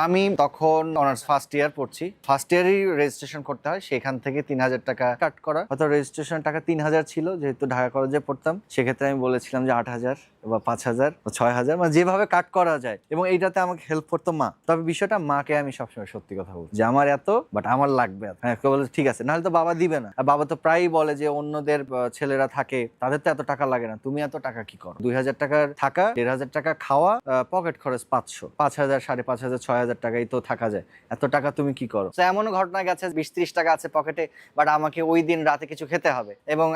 আমি তখন honours first year পড়ছি। ফার্স্ট ইয়ারই রেজিস্ট্রেশন করতে হয়, সেখান থেকে ৩,০০০ টাকা কাট করা। হয়তো রেজিস্ট্রেশন টাকা ৩,০০০ ছিল, যেহেতু ঢাকা কলেজে পড়তাম। সেক্ষেত্রে আমি বলেছিলাম যে ৮,০০০ বা ৫,০০০ বা ৬,০০০, মানে যেভাবে কাট করা যায়। এবং এইটাতে আমাকে হেল্প করতো মা। তবে বিষয়টা মাকে আমি সবসময় সত্যি কথা বলছি যে আমার এত, বাট আমার লাগবে। হ্যাঁ, কেউ বলে ঠিক আছে, নাহলে তো বাবা দিবে না। আর বাবা তো প্রায়ই বলে যে অন্যদের ছেলেরা থাকে, তাদের তো এত টাকা লাগে না, তুমি এত টাকা কি করো? ২,০০০ টাকার থাকা, ১,৫০০ টাকা খাওয়া, পকেট খরচ ৫০০, ৫,০০০, ৫,৫০০, ৬,০০০ টাকাই তো থাকা যায়। এত টাকা তুমি কি করো? তো এমনও ঘটনা গেছে ২০-৩০ টাকা আছে পকেটে, বাট আমাকে ওই দিন রাতে কিছু খেতে হবে। এবং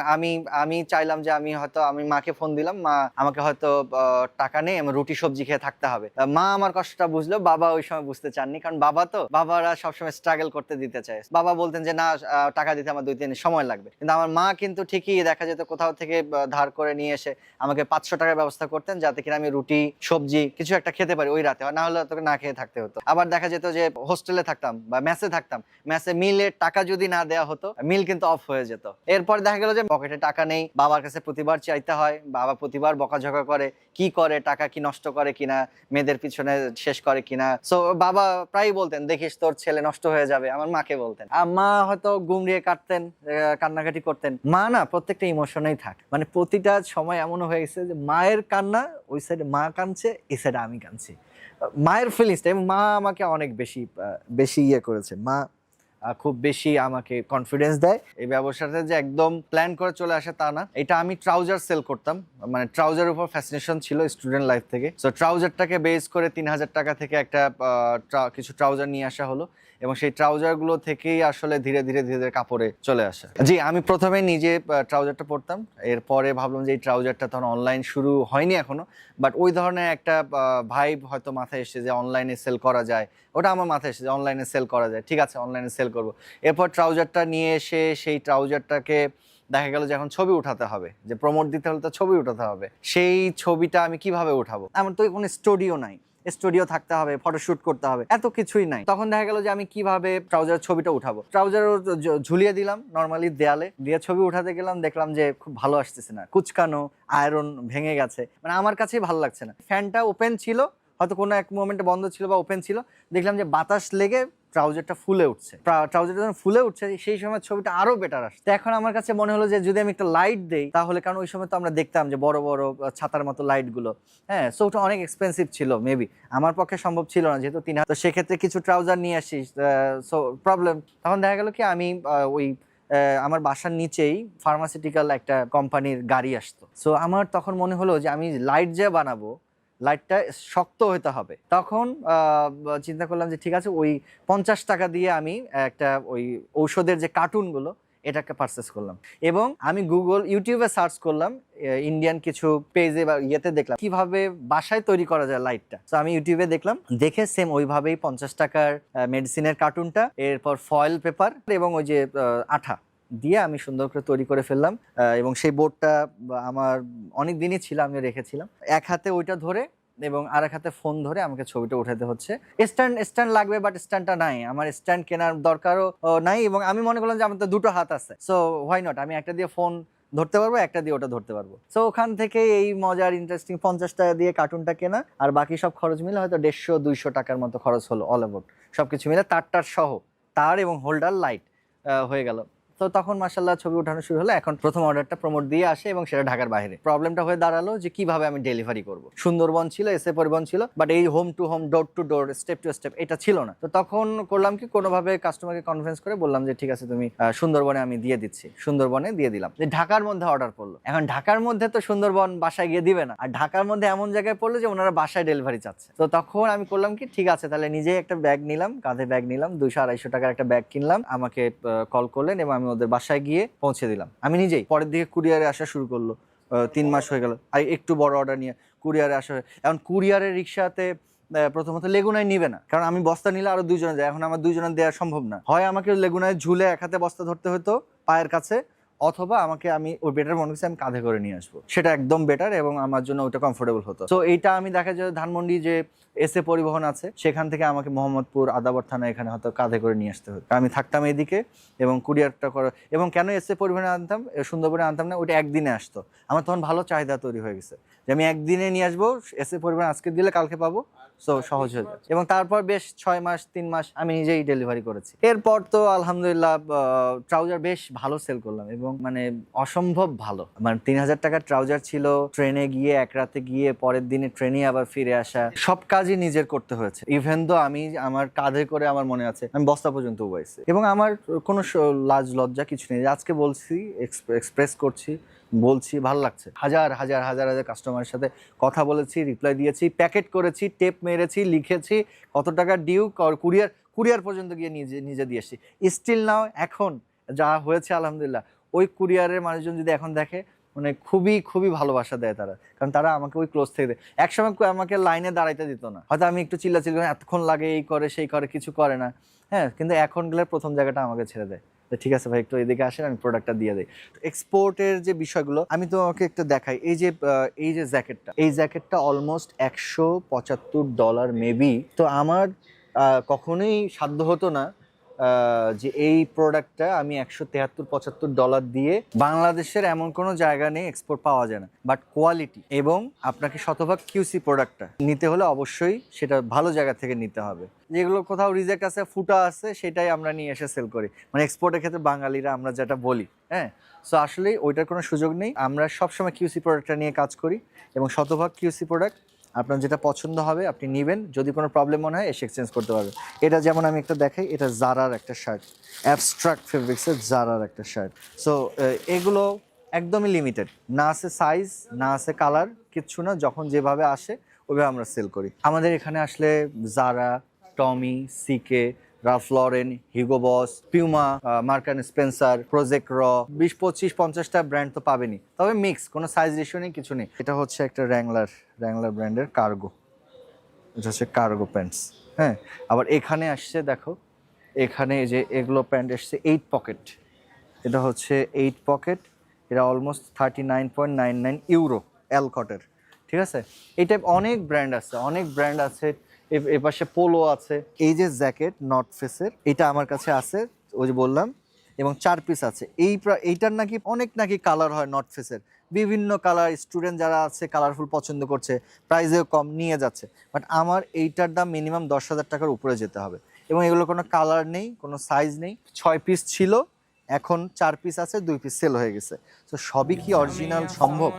আমি চাইলাম যে আমি মাকে ফোন দিলাম, মা আমাকে হয়তো টাকা নেই, আমি রুটি সবজি খেয়ে থাকতে হবে। মা আমার কষ্টটা বুঝলো, বাবা ওই সময় বুঝতে চাননি, কারণ বাবারা সবসময় স্ট্রাগল করতে দিতে চায়। বাবা বলতেন যে না, টাকা দিতে আমার ২-৩ দিন সময় লাগবে। কিন্তু আমার মা কিন্তু ঠিকই দেখা যেত কোথাও থেকে ধার করে নিয়ে এসে আমাকে ৫০০ টাকার ব্যবস্থা করতেন, যাতে কিনা আমি রুটি সবজি কিছু একটা খেতে পারি ওই রাতে, না হলে তোকে না খেয়ে থাকতে হতো। আবার দেখা যেত যে হোস্টেলে থাকতাম বা মেসে থাকতাম, মেসে মিলের টাকা যদি না দেওয়া হতো, মিল কিন্তু অফ হয়ে যেত। এরপর দেখা গেল যে পকেটে টাকা নেই, বাবার কাছে প্রতিবার চাইতে হয়, বাবা প্রতিবার বকাঝকা করে, কি করে, টাকা কি নষ্ট করে কিনা, মেয়েদের পিছনে শেষ করে কিনা। সো বাবা প্রায়ই বলতেন, দেখিস তোর ছেলে নষ্ট হয়ে যাবে, আমার মাকে বলতেন। আর মা হয়তো গুমড়িয়ে কাটতেন, কান্নাকাটি করতেন। মা না প্রত্যেকটা ইমোশনেই থাক, মানে প্রতিটা সময় এমনও হয়ে গেছে যে মায়ের কান্না ওই সাইডে মা কাঁদছে, এই সাইডে আমি কাঁদছি। মায়ের ফিলিংসটা, এবং মা আমাকে অনেক বেশি বেশি ইয়ে করেছে। মা খুব বেশি আমাকে কনফিডেন্স দেয়। এই ব্যবসাটা যে একদম প্ল্যান করে চলে আসে তা না। এটা আমি ট্রাউজার সেল করতাম, মানে ট্রাউজারের উপর ফ্যাসিনেশন ছিল স্টুডেন্ট লাইফ থেকে। সো ট্রাউজারটাকে বেস করে ৩,০০০ টাকা থেকে একটা কিছু ট্রাউজার নিয়ে আসা হলো, এবং সেই ট্রাউজারগুলো থেকেই আসলে ধীরে ধীরে ধীরে ধীরে কাপড়ে চলে আসে। জি, আমি প্রথমে নিজে ট্রাউজারটা পরতাম, এরপরে ভাবলাম যে এই ট্রাউজারটা তখন অনলাইন শুরু হয়নি এখনো, বাট ওই ধরনের একটা ভাইব হয়তো মাথায় এসেছে যে অনলাইনে সেল করা যায়। ওটা আমার মাথায় এসেছে অনলাইনে সেল করা যায়, ঠিক আছে অনলাইনে সেল করব। এরপর ট্রাউজারটা নিয়ে এসে সেই ট্রাউজারটাকে দেখা গেল যে এখন ছবি উঠাতে হবে, যে প্রমোট দিতে হলে তো ছবি উঠাতে হবে। সেই ছবিটা আমি কিভাবে উঠাবো? আমার তো কোনো স্টুডিও নাই, স্টুডিও থাকতে হবে, ফটোশুট করতে হবে, এত কিছুই নাই। তখন দেখা গেল যে আমি কিভাবে ট্রাউজারের ছবিটা উঠাবো? ট্রাউজার ঝুলিয়ে দিলাম নর্মালি দেয়ালে, দিয়ে ছবি উঠাতে গেলাম, দেখলাম যে খুব ভালো আসতেছে না, কুচকানো, আয়রন ভেঙে গেছে, মানে আমার কাছেই ভালো লাগছে না। ফ্যানটা ওপেন ছিল, হয়তো কোনো এক মোমেন্টে বন্ধ ছিল বা ওপেন ছিল, দেখলাম যে বাতাস লেগে ট্রাউজারটা ফুলে উঠছে। ট্রাউজারটা যখন ফুলে উঠছে সেই সময় ছবিটা আরো বেটার আসছে। তো এখন আমার কাছে মনে হলো যে যদি আমি একটা লাইট দেই তাহলে, কারণ ওই সময় তো আমরা দেখতাম যে বড় বড় ছাতার মতো লাইট গুলো, হ্যাঁ, সো ওটা অনেক এক্সপেন্সিভ ছিল, মেবি আমার পক্ষে সম্ভব ছিল না, যেহেতু ৩,০০০। তো সেক্ষেত্রে কিছু ট্রাউজার নিয়ে আসিস, সো প্রবলেম। তখন দেখা গেল কি আমি ওই আমার বাসার নিচেই ফার্মাসিউটিক্যাল একটা কোম্পানির গাড়ি আসতো। সো আমার তখন মনে হলো যে আমি লাইট যে বানাবো, লাইটটা শক্ত হতে হবে। তখন চিন্তা করলাম যে ঠিক আছে, ওই ৫০ টাকা দিয়ে আমি একটা ওই ঔষধের যে কার্টুনগুলো, এটাকে পারচেস করলাম। এবং আমি ইউটিউবে সার্চ করলাম, ইন্ডিয়ান কিছু পেজে বা ইয়েতে দেখলাম কিভাবে বাসায় তৈরি করা যায় লাইটটা। তো আমি ইউটিউবে দেখলাম, দেখে সেম ওইভাবেই ৫০ টাকার মেডিসিনের কার্টুনটা, এরপর ফয়েল পেপার এবং ওই যে আঠা দিয়ে আমি সুন্দর করে তৈরি করে ফেললাম। এবং সেই বোর্ডটা আমার অনেক দিনই ছিল, আমি রেখেছিলাম। এক হাতে ওইটা ধরে এবং আর এক হাতে ফোন ধরে আমাকে ছবিটা উঠাতে হচ্ছে। স্ট্যান্ড লাগবে, বাট স্ট্যান্ডটা নাই, আমার স্ট্যান্ড কেনার দরকারও নাই। এবং আমি মনে করলাম যে আমার তো দুটো হাত আছে, সো হোয়াই নট, আমি একটা দিয়ে ফোন ধরতে পারবো, একটা দিয়ে ওটা ধরতে পারবো। সো ওখান থেকে এই মজার ইন্টারেস্টিং ৫০ টাকা দিয়ে কার্টুনটা কেনা, আর বাকি সব খরচ মিলে হয়তো ১৫০-২০০ টাকার মতো খরচ হলো অল অ্যাবাউট, সবকিছু মিলে তার সহ, তার এবং হোল্ডার লাইট হয়ে গেল। তো তখন মাশাআল্লাহ ছবি ওঠানো শুরু হলো। এখন প্রথম অর্ডারটা প্রমোট দিয়ে আসে, এবং সেটা ঢাকার বাইরে। প্রবলেমটা হয়ে দাঁড়ালো যে কিভাবে আমি ডেলিভারি করব। সুন্দরবন ছিল, এসএ পরিবহন ছিল, বাট এই home to home, door to door, step to step এটা ছিল না। তো তখন করলাম কি, কোনোভাবে কাস্টমারকে কনভিন্স করে বললাম যে ঠিক আছে, তুমি সুন্দরবনে আমি দিয়ে দিচ্ছি। সুন্দরবনে দিয়ে দিলাম। যে ঢাকার মধ্যে অর্ডার পড়লো, এখন ঢাকার মধ্যে তো সুন্দরবন বাসায় গিয়ে দিবে না, আর ঢাকার মধ্যে এমন জায়গায় পড়লো যে ওনারা বাসায় ডেলিভারি চাচ্ছে। তো তখন আমি করলাম কি, ঠিক আছে তাহলে নিজেই একটা ব্যাগ নিলাম, কাঁধে ব্যাগ নিলাম, ২০০-২৫০ টাকার একটা ব্যাগ কিনলাম। আমাকে কল করলেন এবং আমি ওদের বাসায় গিয়ে পৌঁছে দিলাম আমি নিজেই। পরের দিকে কুরিয়ারে আসা শুরু করলো। ৩ মাস হয়ে গেল, আর একটু বড় অর্ডার নিয়ে কুরিয়ারে আসা। এখন কুরিয়ারের রিক্সাতে প্রথমত লেগুনায় নিবে না, কারণ আমি বস্তা নিলে আরো ২ জনে যায়, এখন আমার ২ জনের দেওয়া সম্ভব না। হয় আমাকে লেগুনায় ঝুলে এক হাতে বস্তা ধরতে হতো পায়ের কাছে, অথবা আমি ওই বেটার মনে করছি আমি কাঁধে করে নিয়ে আসবো, সেটা একদম বেটার এবং আমার জন্য ওইটা কমফোর্টেবল হতো। তো এইটা আমি দেখা যায় ধানমন্ডি যে এসএ পরিবহন আছে, সেখান থেকে আমাকে মোহাম্মদপুর আদাবর থানা এখানে হয়তো কাঁধে করে নিয়ে আসতে হতো। আমি থাকতাম এইদিকে এবং কুরিয়ারটা করে। এবং কেন এসএ পরিবহনে আনতাম, সুন্দরবনে আনতাম না, ওইটা একদিনে আসতো। আমার তখন ভালো চাহিদা তৈরি হয়ে গেছে যে আমি একদিনে নিয়ে আসবো, এসএ পরিবহন আজকে দিলে কালকে পাবো, সো সহজ হয়ে যায়। এবং তারপর বেশ 6 মাস 3 মাস আমি নিজেই ডেলিভারি করেছি। এরপর তো আলহামদুলিল্লাহ ট্রাউজার বেশ ভালো সেল করলাম, এবং মানে অসম্ভব ভালো। মানে 3000 টাকার ট্রাউজার ছিল, ট্রেনে গিয়ে এক রাতে গিয়ে পরের দিনে ট্রেনে আবার ফিরে আসা, সব কাজই নিজের করতে হয়েছে। ইভেন তো আমি আমার কাঁধে করে, আমার মনে আছে আমি বস্তা পর্যন্ত উবাইছি, এবং আমার কোনো লাজ লজ্জা কিছু নেই। আজকে বলছি, এক্সপ্রেস করছি, বলছি, ভালো লাগছে। হাজার হাজার হাজার হাজার কাস্টমারের সাথে কথা বলেছি, রিপ্লাই দিয়েছি, প্যাকেট করেছি, টেপ মেরেছি, লিখেছি কত টাকা ডিউ, কুরিয়ার পর্যন্ত গিয়ে নিজে দিয়ে এসেছি। স্টিল নাও এখন যা হয়েছে আলহামদুলিল্লাহ, ওই কুরিয়ারের মানুষজন যদি এখন দেখে, মানে খুবই খুবই ভালোবাসা দেয় তারা, কারণ তারা আমাকে ওই ক্লোজ থেকে দেয়। একসময় আমাকে লাইনে দাঁড়াইতে দিত না, হয়তো আমি একটু চিল্লাচিল্লি এতক্ষণ লাগে, এই করে সেই করে, কিছু করে না, হ্যাঁ, কিন্তু এখন গেলে প্রথম জায়গাটা আমাকে ছেড়ে দেয়, ঠিক আছে ভাই একটু এদিকে আসেন, আমি প্রোডাক্টটা দিয়ে দিই। এক্সপোর্টের যে বিষয়গুলো আমি তোমাকে একটু দেখাই। এই যে জ্যাকেটটা অলমোস্ট $175 মেবি। তো আমার কখনোই সাধ্য হতো না যে এই প্রোডাক্টটা আমি $173-75 দিয়ে, বাংলাদেশের এমন কোনো জায়গা নেই এক্সপোর্ট পাওয়া যায় না, বাট কোয়ালিটি এবং আপনাকে শতভাগ কিউসি প্রোডাক্টটা নিতে হলে অবশ্যই সেটা ভালো জায়গা থেকে নিতে হবে। যেগুলো কোথাও রিজেক্ট আছে, ফুটা আছে, সেটাই আমরা নিয়ে এসে সেল করি, মানে এক্সপোর্টের ক্ষেত্রে বাঙালিরা আমরা যেটা বলি, হ্যাঁ। সো আসলে ওইটার কোনো সুযোগ নেই। আমরা সবসময় কিউসি প্রোডাক্টটা নিয়ে কাজ করি, এবং শতভাগ কিউসি প্রোডাক্ট। আপনার যেটা পছন্দ হবে আপনি নেবেন, যদি কোনো প্রবলেম মনে হয় এসে এক্সচেঞ্জ করতে পারবেন। এটা যেমন আমি একটা দেখাই, এটা জারার একটা শার্ট, অ্যাবস্ট্রাক্ট ফেব্রিক্সের জারার একটা শার্ট। সো এগুলো একদমই লিমিটেড, না আছে সাইজ, না আছে কালার, কিচ্ছু না, যখন যেভাবে আসে ওইভাবে আমরা সেল করি। আমাদের এখানে আসলে Zara, Tommy, CK, Ralph Lauren, Hugo Boss, Puma, Mark and Spencer, project র, 20-25-50টা ব্র্যান্ড তো পাবেনি, তবে মিক্স, কোনো সাইজ রেশিও নেই, কিছু নেই। এটা হচ্ছে একটা র্যাংলার ব্র্যান্ডের কার্গো, এটা হচ্ছে কার্গো প্যান্টস, হ্যাঁ। আবার এখানে আসছে দেখো, এখানে যে এগুলো প্যান্ট এসছে 8 পকেট, এটা হচ্ছে 8 পকেট, এটা অলমোস্ট €39.99 অ্যালকটের, ঠিক আছে। এই টাইপ অনেক ব্র্যান্ড আছে, এপাশে পোলো আছে। এই যে জ্যাকেট নর্থ ফেসের, এটা আমার কাছে আছে, ওই যে বললাম, এবং 4 পিস আছে। এইটার নাকি অনেক কালার হয় নর্থ ফেসের, বিভিন্ন কালার, স্টুডেন্ট যারা আছে কালারফুল পছন্দ করছে, প্রাইসেও কম নিয়ে যাচ্ছে, বাট আমার এইটার দাম মিনিমাম 10,000 টাকার উপরে যেতে হবে, এবং এগুলো কোনো কালার নেই, কোনো সাইজ নেই। 6 পিস ছিল, এখন 4 পিস আছে, 2 পিস সেল হয়ে গেছে। তো সবই কি অরিজিনাল সম্ভব?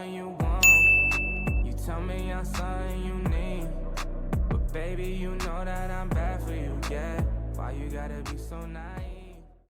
Baby, you